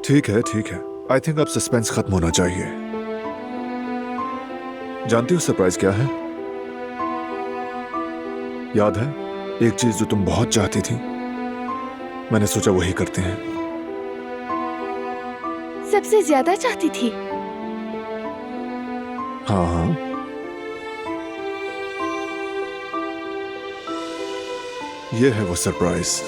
ठीक है ठीक है, आई थिंक अब सस्पेंस खत्म होना चाहिए। जानती हो सरप्राइज क्या है? याद है एक चीज जो तुम बहुत चाहती थी? मैंने सोचा वही करते हैं। सबसे ज्यादा चाहती थी? हाँ हाँ, ये है वो सरप्राइज।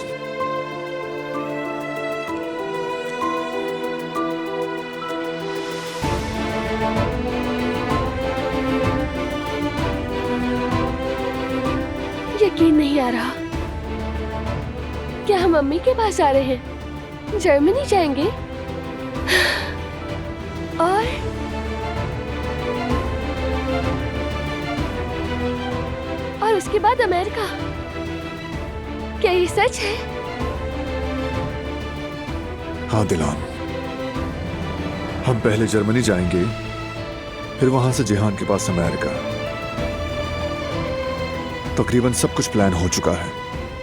यकीन नहीं आ रहा। क्या हम मम्मी के पास आ रहे हैं? जर्मनी जाएंगे? और उसके बाद अमेरिका? क्या ये सच है? हाँ दिलान, हम पहले जर्मनी जाएंगे, फिर वहां से जिहान के पास अमेरिका। तकरीबन सब कुछ प्लान हो चुका है,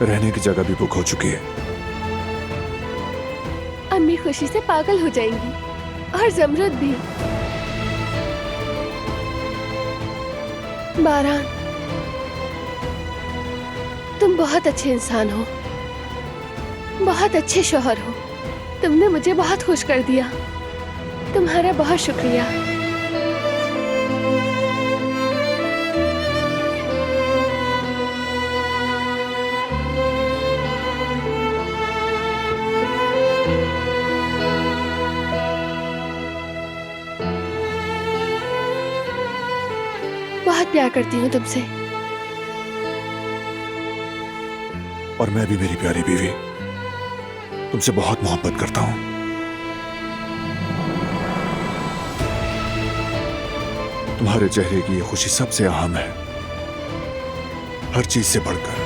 रहने की जगह भी बुक हो चुकी है। अम्मी खुशी से पागल हो जाएंगी और जमरुद भी। बारान, तुम बहुत अच्छे इंसान हो, बहुत अच्छे शौहर हो। तुमने मुझे बहुत खुश कर दिया। तुम्हारा बहुत शुक्रिया। बहुत प्यार करती हूँ तुमसे। और मैं भी मेरी प्यारी बीवी तुमसे बहुत मोहब्बत करता हूं। तुम्हारे चेहरे की ये खुशी सबसे अहम है, हर चीज से बढ़कर।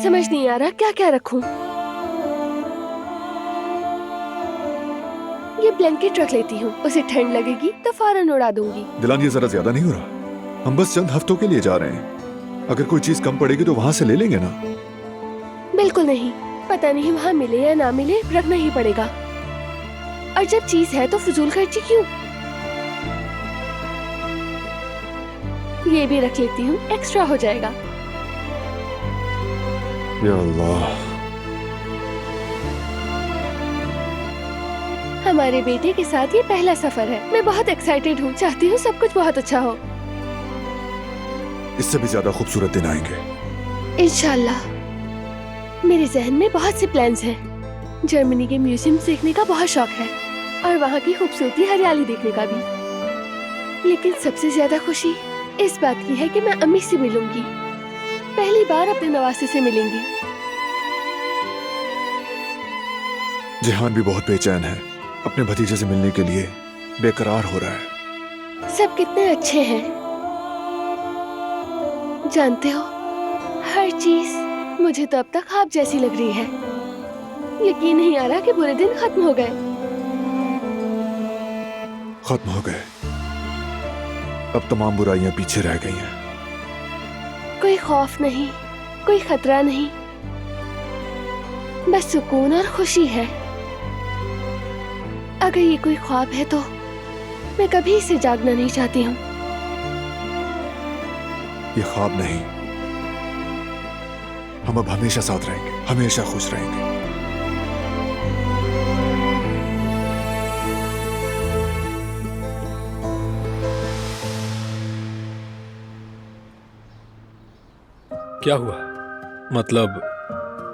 समझ नहीं आ रहा क्या क्या रखूं। ये ब्लैंकेट रख लेती हूँ, उसे ठंड लगेगी तो फौरन उड़ा दूंगी। दिलान, ये जरा ज्यादा नहीं हो रहा? हम बस चंद हफ्तों के लिए जा रहे हैं, अगर कोई चीज कम पड़ेगी तो वहां से ले लेंगे ना। बिल्कुल नहीं, पता नहीं वहाँ मिले या ना मिले, रखना ही पड़ेगा। और जब चीज है तो फजूल खर्ची क्यों? ये भी रख लेती हूँ, एक्स्ट्रा हो जाएगा। या अल्लाह, हमारे बेटे के साथ ये पहला सफर है। मैं बहुत एक्साइटेड हूँ, चाहती हूँ सब कुछ बहुत अच्छा हो। इससे भी ज्यादा खूबसूरत दिन आएंगे इंशाल्लाह। मेरे जहन में बहुत से प्लान्स हैं। जर्मनी के म्यूजियम देखने का बहुत शौक है और वहाँ की खूबसूरती, हरियाली देखने का भी। लेकिन सबसे ज्यादा खुशी इस बात की है कि मैं अम्मी से मिलूंगी। पहली बार अपने नवासे से मिलेंगी। जिहान भी बहुत बेचैन है, अपने भतीजे से मिलने के लिए बेकरार हो रहा है। सब कितने अच्छे हैं, जानते हो, हर चीज मुझे तो अब तक ख्वाब जैसी लग रही है। यकीन नहीं आ रहा कि बुरे दिन खत्म हो गए। खत्म हो गए, अब तमाम बुराइयां पीछे रह गई हैं। कोई खौफ नहीं, कोई खतरा नहीं, बस सुकून और खुशी है। अगर ये कोई ख्वाब है तो मैं कभी इसे जागना नहीं चाहती हूँ। ये ख्वाब नहीं, हम अब हमेशा साथ रहेंगे, हमेशा खुश रहेंगे। क्या हुआ? मतलब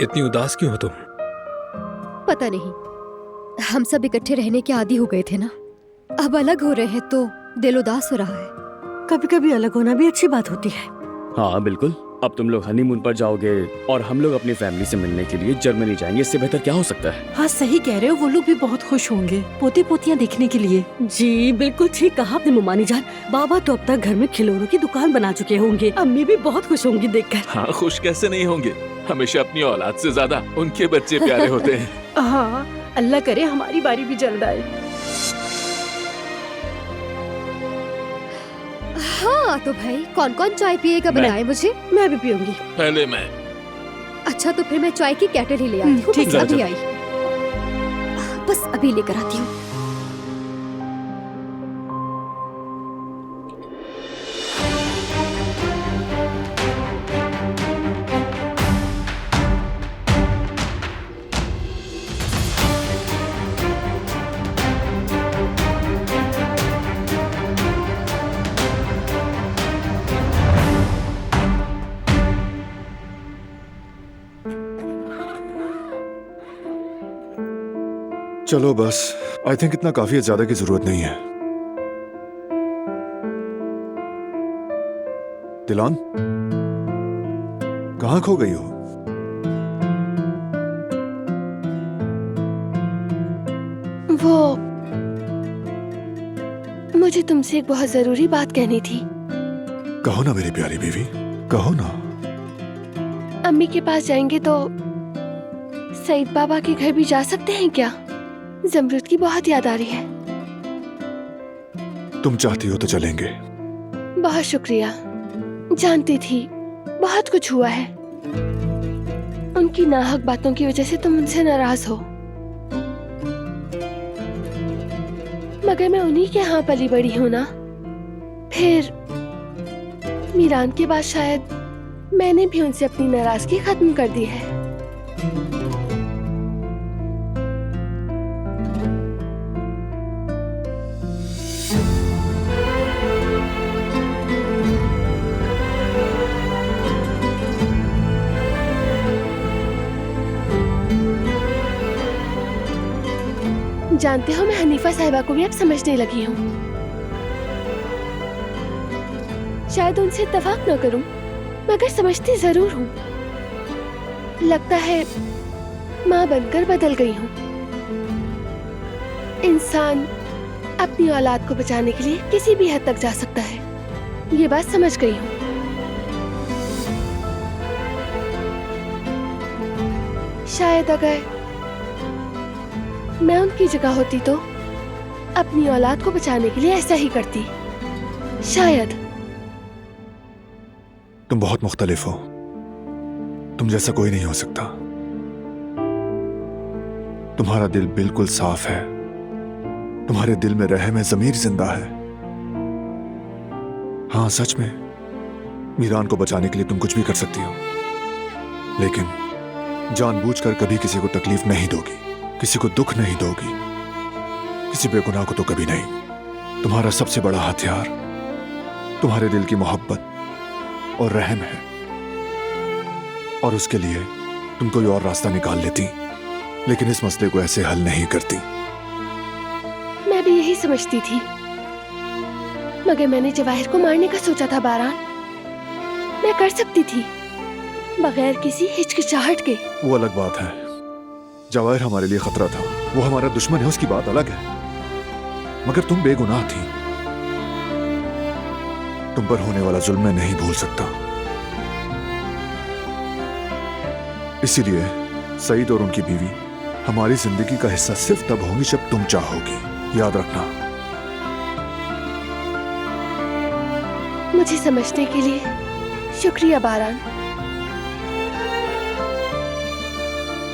इतनी उदास क्यों हो तुम? पता नहीं, हम सब इकट्ठे रहने के आदी हो गए थे ना। अब अलग हो रहे हैं तो दिल उदास हो रहा है। कभी कभी अलग होना भी अच्छी बात होती है। हाँ बिल्कुल। अब तुम लोग हनीमून पर जाओगे और हम लोग अपनी फैमिली से मिलने के लिए जर्मनी जाएंगे। इससे बेहतर क्या हो सकता है? हाँ सही कह रहे हो, वो लोग भी बहुत खुश होंगे पोते पोतियाँ देखने के लिए। जी बिल्कुल ठीक कहा आपने मुमानी जान। बाबा तो अब तक घर में खिलौनों की दुकान बना चुके होंगे। अम्मी भी बहुत खुश होंगी देखकर। हाँ, खुश कैसे नहीं होंगे। हमेशा अपनी औलाद से ज्यादा उनके बच्चे प्यारे होते हैं। हाँ अल्लाह करे हमारी बारी भी जल्द आए। हाँ तो भाई कौन कौन चाय पिएगा बताए मुझे। मैं भी पीऊंगी। पहले मैं। अच्छा तो फिर मैं चाय की केटल ही ले आती हूँ। ठीक बस है। अभी आई, बस अभी लेकर आती हूँ। चलो बस, आई थिंक इतना काफी है, ज्यादा की जरूरत नहीं है। दिलान, कहाँ खो गई हो? वो मुझे तुमसे एक बहुत जरूरी बात कहनी थी। कहो ना मेरी प्यारी बीवी, कहो ना। अम्मी के पास जाएंगे तो सईद बाबा के घर भी जा सकते हैं क्या? जमरूद की बहुत याद आ रही है। तुम चाहती हो तो चलेंगे। बहुत शुक्रिया। जानती थी बहुत कुछ हुआ है। उनकी नाहक बातों की वजह से तुम उनसे नाराज हो, मगर मैं उन्हीं के यहाँ पली बड़ी हूँ ना। फिर मीरान के बाद शायद मैंने भी उनसे अपनी नाराजगी खत्म कर दी है। जानते हो मैं हनीफा साहिबा को भी अब समझने लगी हूँ। शायद उनसे इत्तेफाक न करूं, मगर समझती जरूर हूँ। लगता है माँ बनकर बदल गई हूँ। इंसान अपनी औलाद को बचाने के लिए किसी भी हद तक जा सकता है, ये बात समझ गई हूँ। शायद अगर मैं उनकी जगह होती तो अपनी औलाद को बचाने के लिए ऐसा ही करती। शायद। तुम बहुत मुख्तलिफ हो, तुम जैसा कोई नहीं हो सकता। तुम्हारा दिल बिल्कुल साफ है, तुम्हारे दिल में रहम है, ज़मीर जिंदा है। हाँ सच में मीरान को बचाने के लिए तुम कुछ भी कर सकती हो, लेकिन जानबूझकर कभी किसी को तकलीफ नहीं दोगी, किसी को दुख नहीं दोगी, किसी बेगुनाह को तो कभी नहीं। तुम्हारा सबसे बड़ा हथियार तुम्हारे दिल की मोहब्बत और रहम है, और उसके लिए तुम कोई और रास्ता निकाल लेती, लेकिन इस मसले को ऐसे हल नहीं करती। मैं भी यही समझती थी, मगर मैंने जवाहिर को मारने का सोचा था बारान। मैं कर सकती थी बगैर किसी हिचकिचाहट के। वो अलग बात है। जवाहिर हमारे लिए खतरा था, वो हमारा दुश्मन है, उसकी बात अलग है। मगर तुम बेगुनाह थी, तुम पर होने वाला जुल्म मैं नहीं भूल सकता। इसीलिए सईद और उनकी बीवी हमारी जिंदगी का हिस्सा सिर्फ तब होंगी जब तुम चाहोगी, याद रखना। मुझे समझने के लिए शुक्रिया बारान।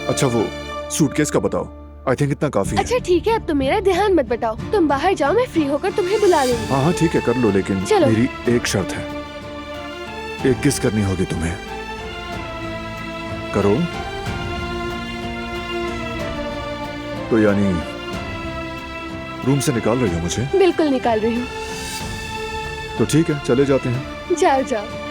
अच्छा वो सूटकेस का बताओ, आई थिंक इतना काफी है। अच्छा ठीक है, अब तो मेरा ध्यान मत बटाओ। तुम बाहर जाओ, मैं फ्री होकर तुम्हें बुला लूंगी। हाँ हाँ ठीक है, कर लो, लेकिन चलो। मेरी एक शर्त है। एक किस करनी होगी तुम्हें, करो तो। यानी रूम से निकाल रही हो मुझे? बिल्कुल निकाल रही हूँ। तो ठीक है, चले जाते हैं। जाओ जाओ।